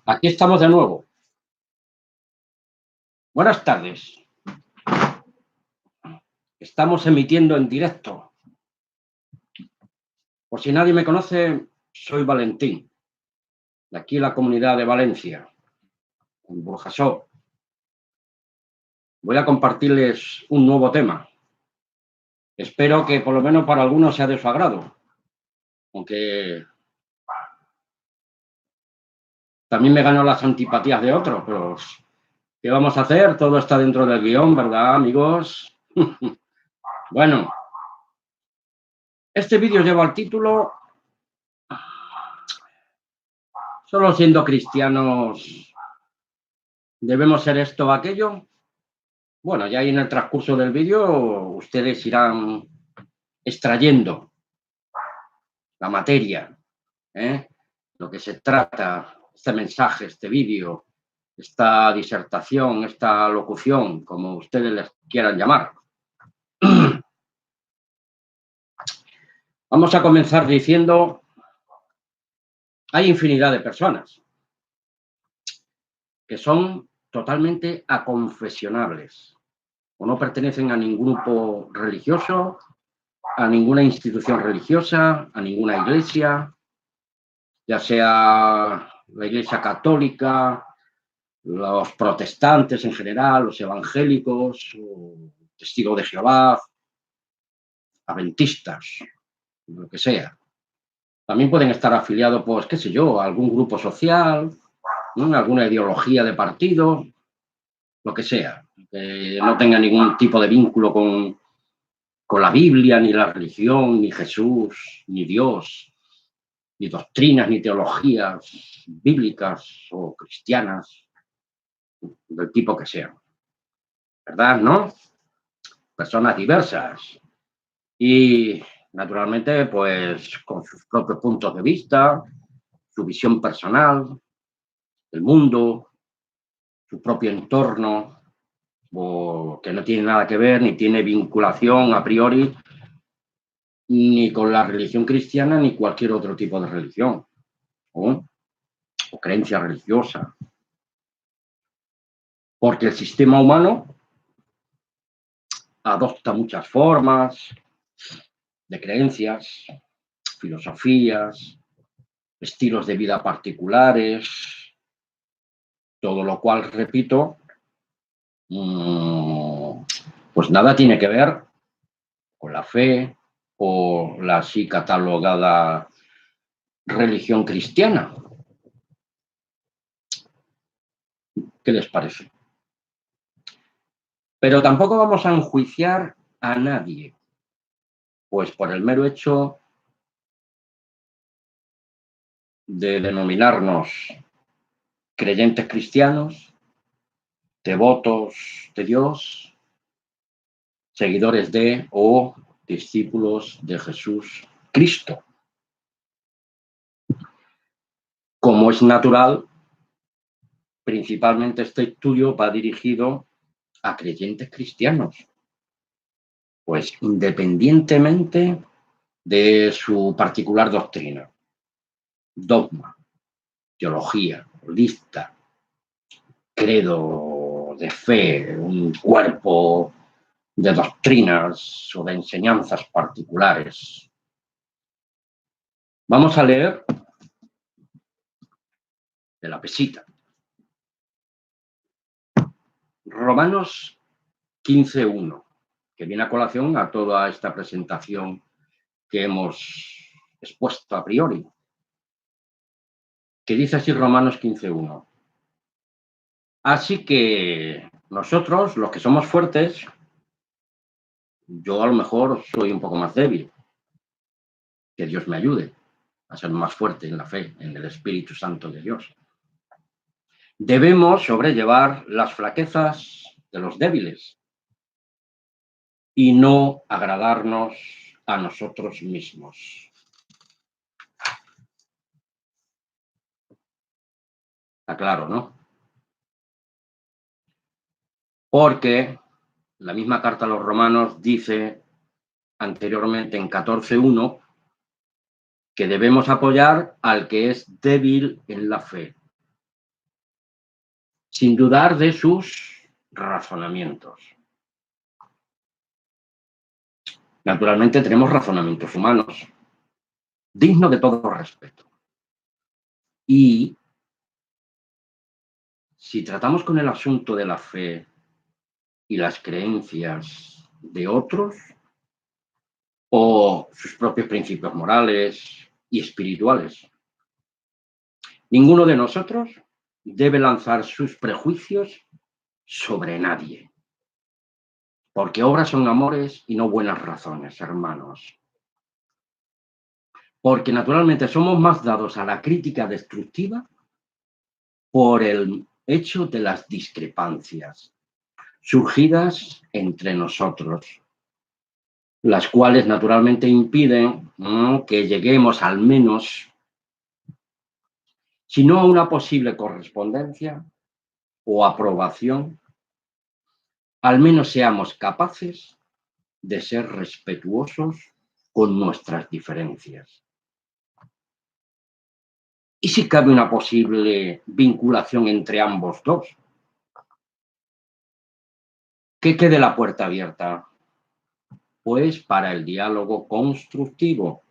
Aquí estamos de nuevo. Buenas tardes. Estamos emitiendo en directo. Por si nadie me conoce, soy Valentín, de aquí la comunidad de Valencia, en Burjasó. Voy a compartirles un nuevo tema. Espero que por lo menos para algunos sea de su agrado, aunque también me ganó las antipatías de otros, pero ¿qué vamos a hacer? Todo está dentro del guión, ¿verdad, amigos? Bueno, este vídeo lleva el título ¿Solo siendo cristianos debemos ser esto o aquello? Bueno, ya ahí en el transcurso del vídeo ustedes irán extrayendo la materia, lo que se trata, este mensaje, este vídeo, esta disertación, esta locución, como ustedes les quieran llamar. Vamos a comenzar diciendo, hay infinidad de personas que son totalmente aconfesionables o no pertenecen a ningún grupo religioso, a ninguna institución religiosa, a ninguna iglesia, ya sea la Iglesia Católica, los protestantes en general, los evangélicos, testigos de Jehová, adventistas, lo que sea. También pueden estar afiliados, pues, qué sé yo, a algún grupo social, ¿no? Alguna ideología de partido, lo que sea, que no tenga ningún tipo de vínculo con la Biblia, ni la religión, ni Jesús, ni Dios, ni doctrinas, ni teologías bíblicas o cristianas, del tipo que sean. ¿Verdad? ¿No? Personas diversas y, naturalmente, pues con sus propios puntos de vista, su visión personal, el mundo, su propio entorno, o que no tiene nada que ver ni tiene vinculación a priori ni con la religión cristiana ni cualquier otro tipo de religión o creencia religiosa. Porque el sistema humano adopta muchas formas de creencias, filosofías, estilos de vida particulares, todo lo cual, repito, pues nada tiene que ver con la fe o la así catalogada religión cristiana. ¿Qué les parece? Pero tampoco vamos a enjuiciar a nadie, pues por el mero hecho de denominarnos creyentes cristianos, devotos de Dios, seguidores de o discípulos de Jesús Cristo. Como es natural, principalmente este estudio va dirigido a creyentes cristianos, pues independientemente de su particular doctrina, dogma, teología, lista, credo de fe, un cuerpo de doctrinas o de enseñanzas particulares. Vamos a leer de la pesita. Romanos 15:1, que viene a colación a toda esta presentación que hemos expuesto a priori. Que dice así Romanos 15:1. Así que nosotros, los que somos fuertes, yo a lo mejor soy un poco más débil. Que Dios me ayude a ser más fuerte en la fe, en el Espíritu Santo de Dios. Debemos sobrellevar las flaquezas de los débiles y no agradarnos a nosotros mismos. Está claro, ¿no? Porque la misma carta a los romanos dice anteriormente en 14:1 que debemos apoyar al que es débil en la fe, sin dudar de sus razonamientos. Naturalmente tenemos razonamientos humanos, dignos de todo respeto. Y si tratamos con el asunto de la fe y las creencias de otros, o sus propios principios morales y espirituales, ninguno de nosotros debe lanzar sus prejuicios sobre nadie, porque obras son amores y no buenas razones, hermanos. Porque naturalmente somos más dados a la crítica destructiva por el hecho de las discrepancias surgidas entre nosotros, las cuales naturalmente impiden que lleguemos al menos, si no a una posible correspondencia o aprobación, al menos seamos capaces de ser respetuosos con nuestras diferencias. ¿Y si cabe una posible vinculación entre ambos dos? Que quede la puerta abierta, pues, para el diálogo constructivo.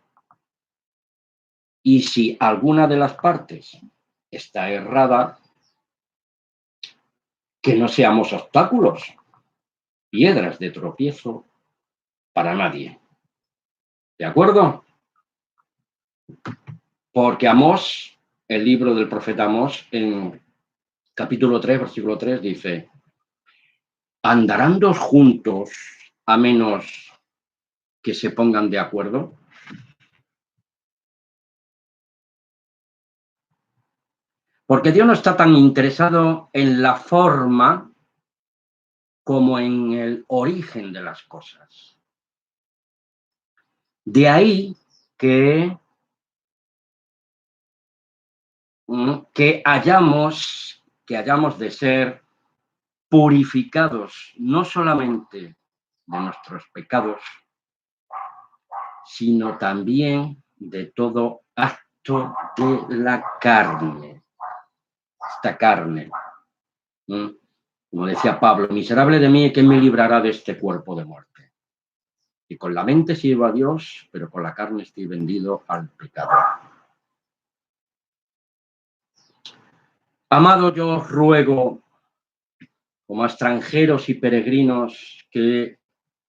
Y si alguna de las partes está errada, que no seamos obstáculos, piedras de tropiezo para nadie. ¿De acuerdo? Porque Amós, el libro del profeta Amós, en capítulo 3, versículo 3, dice: ¿andarán dos juntos a menos que se pongan de acuerdo? Porque Dios no está tan interesado en la forma como en el origen de las cosas. De ahí que hayamos de ser purificados no solamente de nuestros pecados, sino también de todo acto de la carne. Esta carne, como decía Pablo: miserable de mí, ¿quién me librará de este cuerpo de muerte? Y con la mente sirvo a Dios, pero con la carne estoy vendido al pecado. Amado, yo os ruego, como extranjeros y peregrinos, que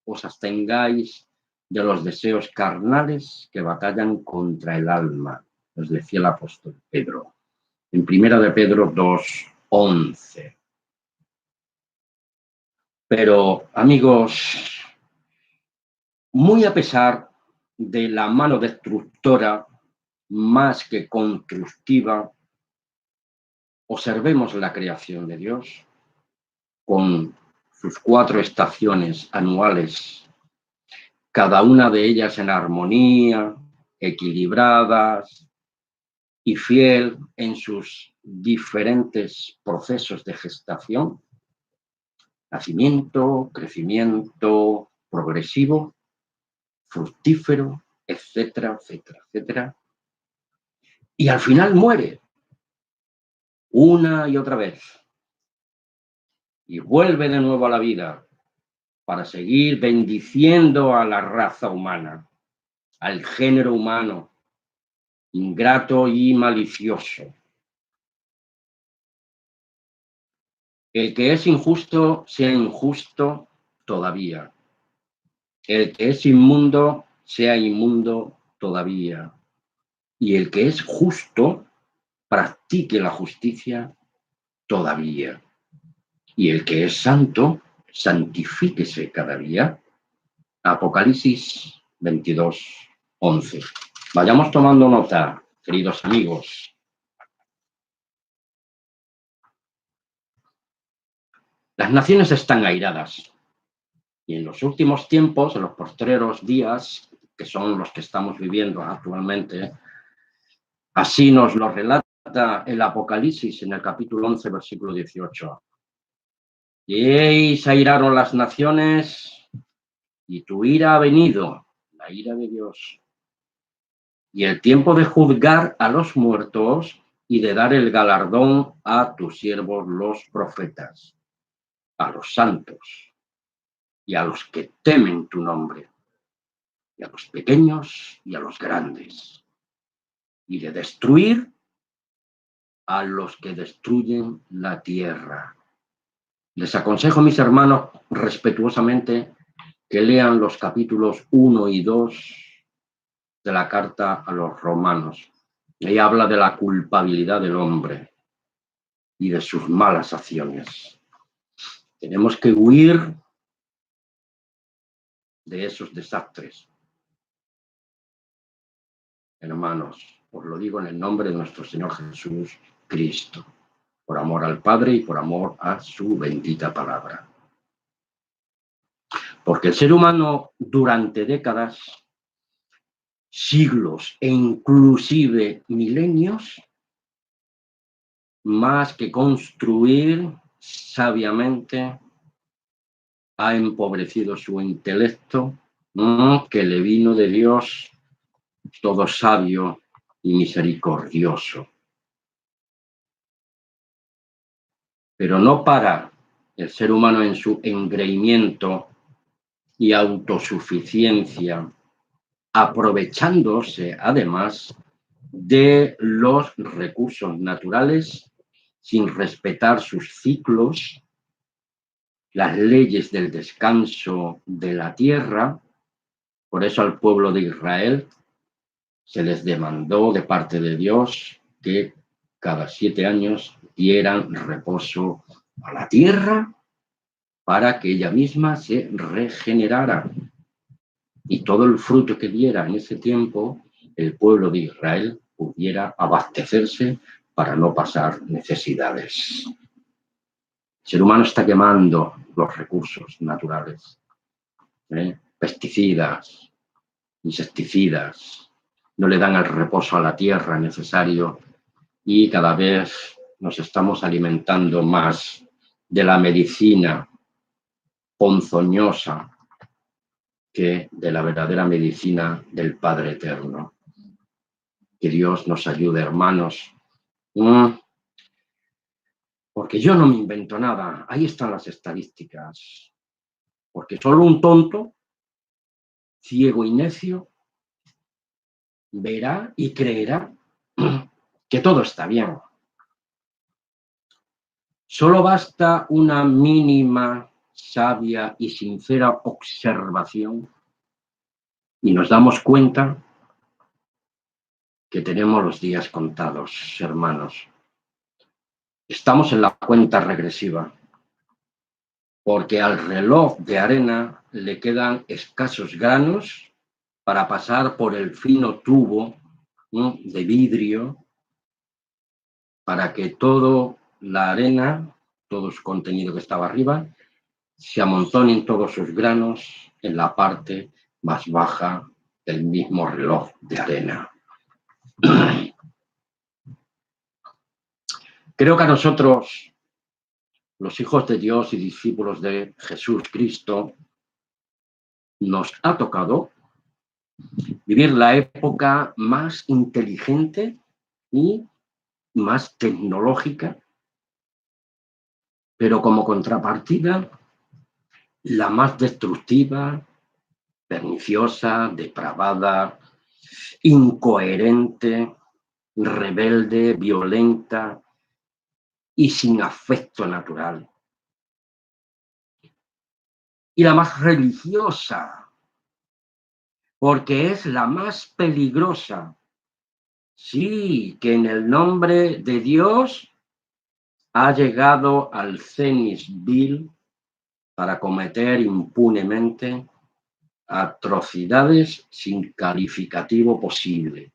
os abstengáis de los deseos carnales que batallan contra el alma, nos decía el apóstol Pedro, en 1 de Pedro 2:11. Pero, amigos, muy a pesar de la mano destructora más que constructiva, observemos la creación de Dios con sus 4 estaciones anuales, cada una de ellas en armonía, equilibradas y fiel en sus diferentes procesos de gestación, nacimiento, crecimiento progresivo, fructífero, etcétera, etcétera, etcétera. Y al final muere una y otra vez y vuelve de nuevo a la vida para seguir bendiciendo a la raza humana, al género humano, ingrato y malicioso. El que es injusto, sea injusto todavía. El que es inmundo, sea inmundo todavía. Y el que es justo, practique la justicia todavía. Y el que es santo, santifíquese cada día. Apocalipsis 22:11. Vayamos tomando nota, queridos amigos. Las naciones están airadas. Y en los últimos tiempos, en los postreros días, que son los que estamos viviendo actualmente, así nos lo relata el Apocalipsis en el capítulo 11, versículo 18. Y se airaron las naciones y tu ira ha venido, la ira de Dios, y el tiempo de juzgar a los muertos y de dar el galardón a tus siervos los profetas, a los santos y a los que temen tu nombre, y a los pequeños y a los grandes, y de destruir a los que destruyen la tierra. Les aconsejo, mis hermanos, respetuosamente, que lean los capítulos 1 y 2 de la carta a los romanos. Ahí habla de la culpabilidad del hombre y de sus malas acciones. Tenemos que huir de esos desastres. Hermanos, os lo digo en el nombre de nuestro Señor Jesús Cristo, por amor al Padre y por amor a su bendita palabra. Porque el ser humano durante décadas, siglos e inclusive milenios, más que construir sabiamente, ha empobrecido su intelecto, que le vino de Dios, todo sabio y misericordioso. Pero no para el ser humano en su engreimiento y autosuficiencia, aprovechándose además de los recursos naturales sin respetar sus ciclos, las leyes del descanso de la tierra. Por eso al pueblo de Israel se les demandó de parte de Dios que cada 7 años dieran reposo a la tierra para que ella misma se regenerara. Y todo el fruto que diera en ese tiempo, el pueblo de Israel pudiera abastecerse para no pasar necesidades. El ser humano está quemando los recursos naturales, pesticidas, insecticidas, no le dan el reposo a la tierra necesario y cada vez nos estamos alimentando más de la medicina ponzoñosa que de la verdadera medicina del Padre Eterno. Que Dios nos ayude, hermanos. Porque yo no me invento nada. Ahí están las estadísticas. Porque solo un tonto, ciego y necio, verá y creerá que todo está bien. Solo basta una mínima, sabia y sincera observación y nos damos cuenta que tenemos los días contados, hermanos. Estamos en la cuenta regresiva, porque al reloj de arena le quedan escasos granos para pasar por el fino tubo de vidrio para que toda la arena, todo su contenido que estaba arriba, se amontonen todos sus granos en la parte más baja del mismo reloj de arena. Creo que a nosotros, los hijos de Dios y discípulos de Jesús Cristo, nos ha tocado vivir la época más inteligente y más tecnológica, pero como contrapartida, la más destructiva, perniciosa, depravada, incoherente, rebelde, violenta y sin afecto natural. Y la más religiosa, porque es la más peligrosa. Sí, que en el nombre de Dios ha llegado al cenis vil para cometer impunemente atrocidades sin calificativo posible.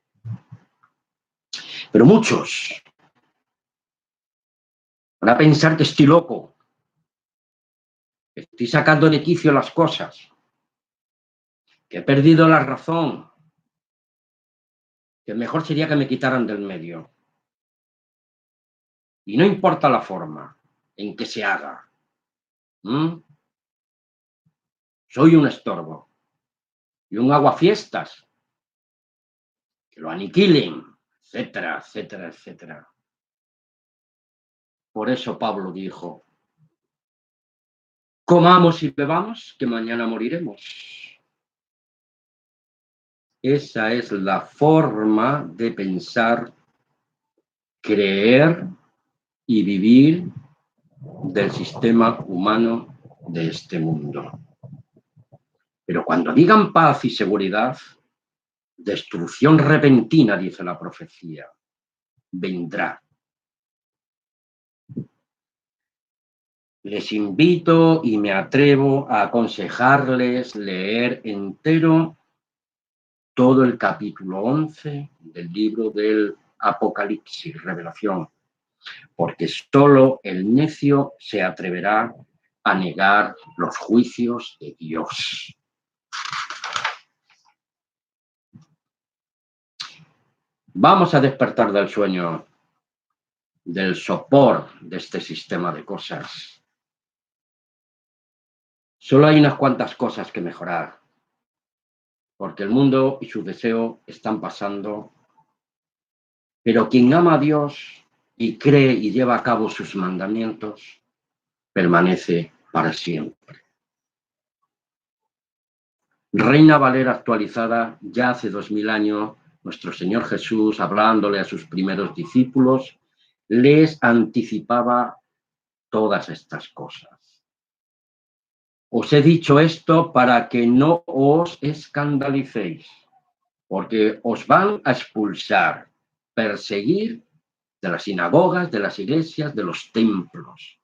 Pero muchos van a pensar que estoy loco, que estoy sacando de quicio las cosas, que he perdido la razón, que mejor sería que me quitaran del medio. Y no importa la forma en que se haga. Soy un estorbo y un aguafiestas que lo aniquilen, etcétera, etcétera, etcétera. Por eso Pablo dijo, comamos y bebamos, que mañana moriremos. Esa es la forma de pensar, creer y vivir del sistema humano de este mundo. Pero cuando digan paz y seguridad, destrucción repentina, dice la profecía, vendrá. Les invito y me atrevo a aconsejarles leer entero todo el capítulo 11 del libro del Apocalipsis, Revelación, porque solo el necio se atreverá a negar los juicios de Dios. Vamos a despertar del sueño, del sopor de este sistema de cosas. Solo hay unas cuantas cosas que mejorar, porque el mundo y sus deseos están pasando, pero quien ama a Dios y cree y lleva a cabo sus mandamientos, permanece para siempre. Reina Valera actualizada, ya hace 2000 años, nuestro Señor Jesús, hablándole a sus primeros discípulos, les anticipaba todas estas cosas. Os he dicho esto para que no os escandalicéis, porque os van a expulsar, perseguir de las sinagogas, de las iglesias, de los templos.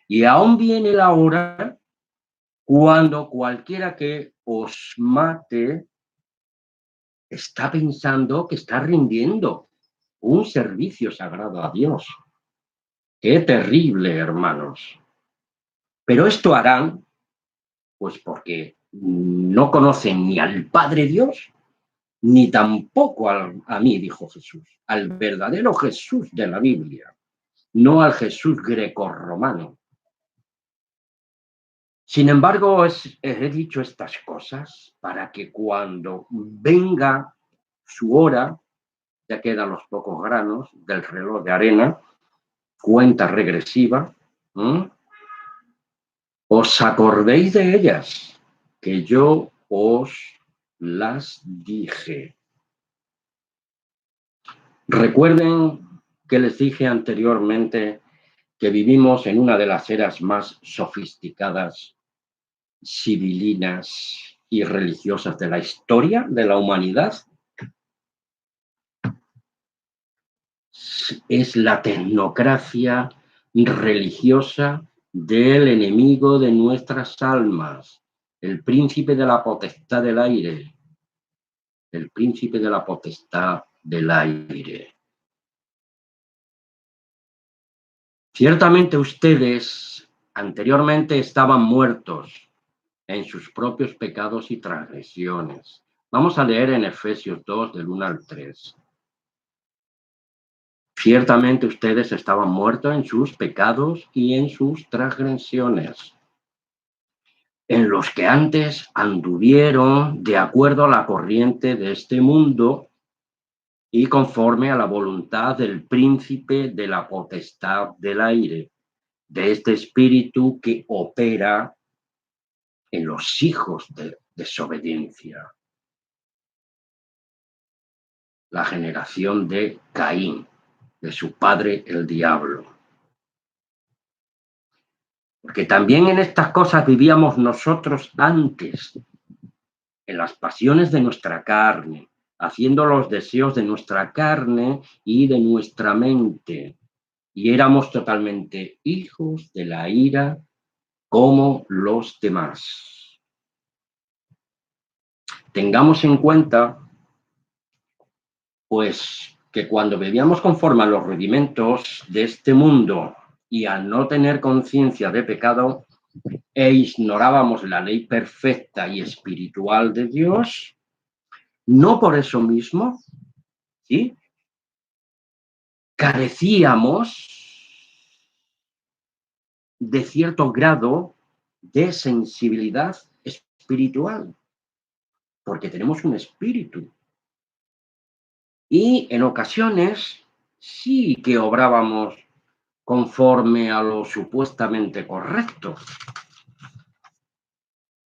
Y aún viene la hora cuando cualquiera que os mate está pensando que está rindiendo un servicio sagrado a Dios. ¡Qué terrible, hermanos! Pero esto harán, pues porque no conocen ni al Padre Dios, ni tampoco a mí, dijo Jesús, al verdadero Jesús de la Biblia, no al Jesús grecorromano. Sin embargo, he dicho estas cosas para que cuando venga su hora, ya quedan los pocos granos del reloj de arena, cuenta regresiva, os acordéis de ellas, que yo os las dije. Recuerden que les dije anteriormente que vivimos en una de las eras más sofisticadas, civilinas y religiosas de la historia de la humanidad. Es la tecnocracia religiosa del enemigo de nuestras almas, el príncipe de la potestad del aire, el príncipe de la potestad del aire. Ciertamente ustedes anteriormente estaban muertos en sus propios pecados y transgresiones. Vamos a leer en Efesios 2, del 1 al 3. Ciertamente ustedes estaban muertos en sus pecados y en sus transgresiones, en los que antes anduvieron de acuerdo a la corriente de este mundo y conforme a la voluntad del príncipe de la potestad del aire, de este espíritu que opera en los hijos de desobediencia, la generación de Caín, de su padre el diablo. Porque también en estas cosas vivíamos nosotros antes, en las pasiones de nuestra carne, haciendo los deseos de nuestra carne y de nuestra mente. Y éramos totalmente hijos de la ira como los demás. Tengamos en cuenta, pues, que cuando vivíamos conforme a los rudimentos de este mundo y al no tener conciencia de pecado e ignorábamos la ley perfecta y espiritual de Dios, no por eso mismo, ¿sí?, carecíamos de cierto grado de sensibilidad espiritual, porque tenemos un espíritu. Y en ocasiones sí que obrábamos conforme a lo supuestamente correcto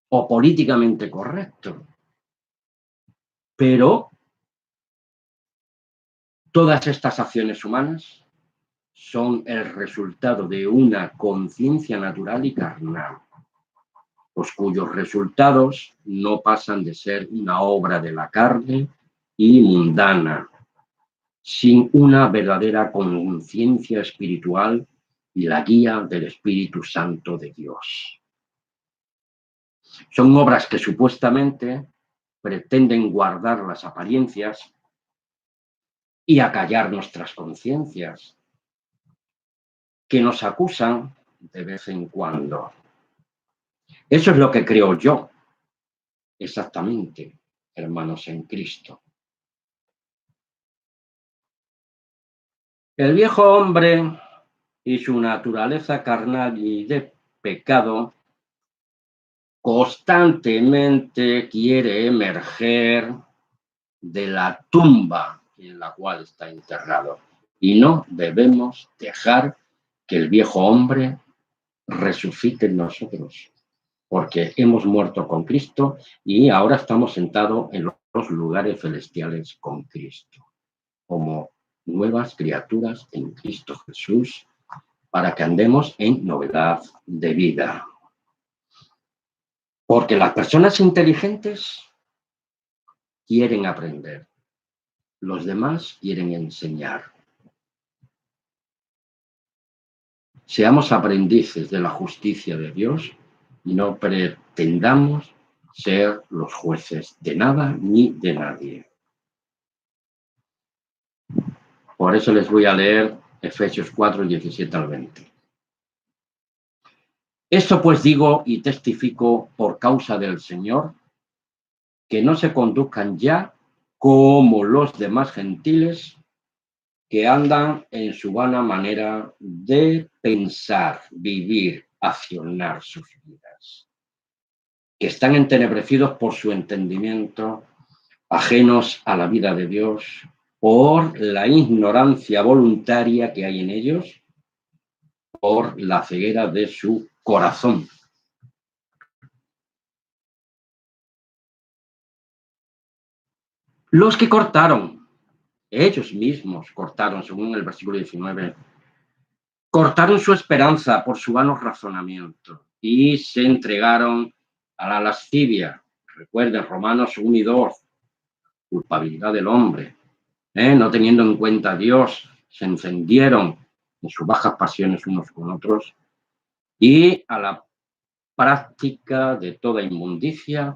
o políticamente correcto. Pero todas estas acciones humanas son el resultado de una conciencia natural y carnal, pues cuyos resultados no pasan de ser una obra de la carne y mundana, sin una verdadera conciencia espiritual y la guía del Espíritu Santo de Dios. Son obras que supuestamente pretenden guardar las apariencias y acallar nuestras conciencias, que nos acusan de vez en cuando. Eso es lo que creo yo, exactamente, hermanos en Cristo. El viejo hombre y su naturaleza carnal y de pecado constantemente quiere emerger de la tumba en la cual está enterrado. Y no debemos dejar que el viejo hombre resucite en nosotros, porque hemos muerto con Cristo y ahora estamos sentados en los lugares celestiales con Cristo, como nuevas criaturas en Cristo Jesús, para que andemos en novedad de vida. Porque las personas inteligentes quieren aprender, los demás quieren enseñar. Seamos aprendices de la justicia de Dios y no pretendamos ser los jueces de nada ni de nadie. Por eso les voy a leer Efesios 4, 17 al 20. Esto pues digo y testifico por causa del Señor, que no se conduzcan ya como los demás gentiles que andan en su vana manera de pensar, vivir, accionar sus vidas, que están entenebrecidos por su entendimiento, ajenos a la vida de Dios, por la ignorancia voluntaria que hay en ellos, por la ceguera de su corazón. Los que cortaron, ellos mismos cortaron, según el versículo 19, cortaron su esperanza por su vano razonamiento y se entregaron a la lascivia. Recuerden, Romanos 1 y 2, culpabilidad del hombre. No teniendo en cuenta a Dios, se encendieron en sus bajas pasiones unos con otros y a la práctica de toda inmundicia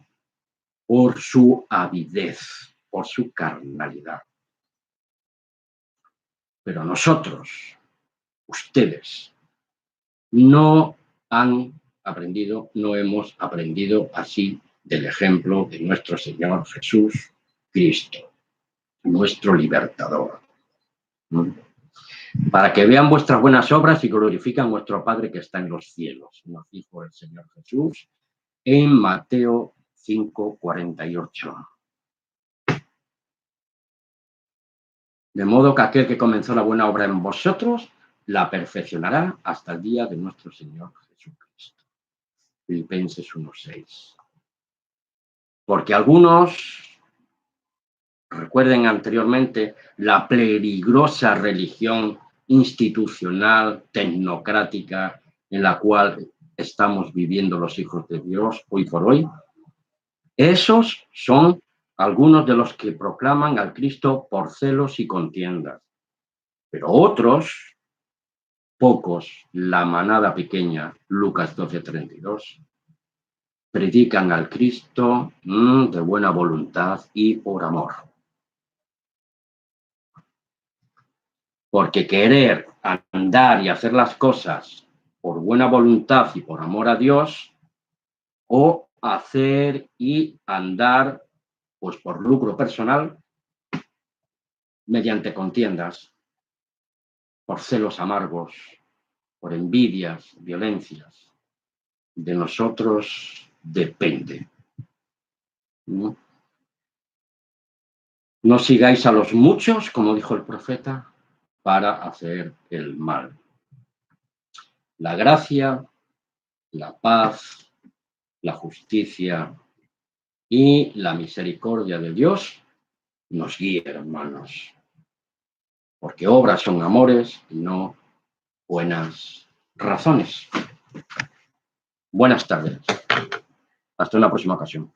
por su avidez, por su carnalidad. Pero nosotros, ustedes, no han aprendido, no hemos aprendido así del ejemplo de nuestro Señor Jesús Cristo, nuestro libertador. Para que vean vuestras buenas obras y glorifican a vuestro Padre que está en los cielos, nos dijo el Señor Jesús en Mateo 5:48. De modo que aquel que comenzó la buena obra en vosotros, la perfeccionará hasta el día de nuestro Señor Jesucristo. Filipenses 1:6. Porque algunos, recuerden anteriormente, la peligrosa religión institucional, tecnocrática, en la cual estamos viviendo los hijos de Dios hoy por hoy, esos son algunos de los que proclaman al Cristo por celos y contiendas. Pero otros, pocos, la manada pequeña, Lucas 12:32, predican al Cristo de buena voluntad y por amor. Porque querer andar y hacer las cosas por buena voluntad y por amor a Dios, o hacer y andar pues por lucro personal, mediante contiendas, por celos amargos, por envidias, violencias, de nosotros depende. ¿No? No sigáis a los muchos, como dijo el profeta, para hacer el mal. La gracia, la paz, la justicia y la misericordia de Dios nos guíe, hermanos, porque obras son amores y no buenas razones. Buenas tardes. Hasta una próxima ocasión.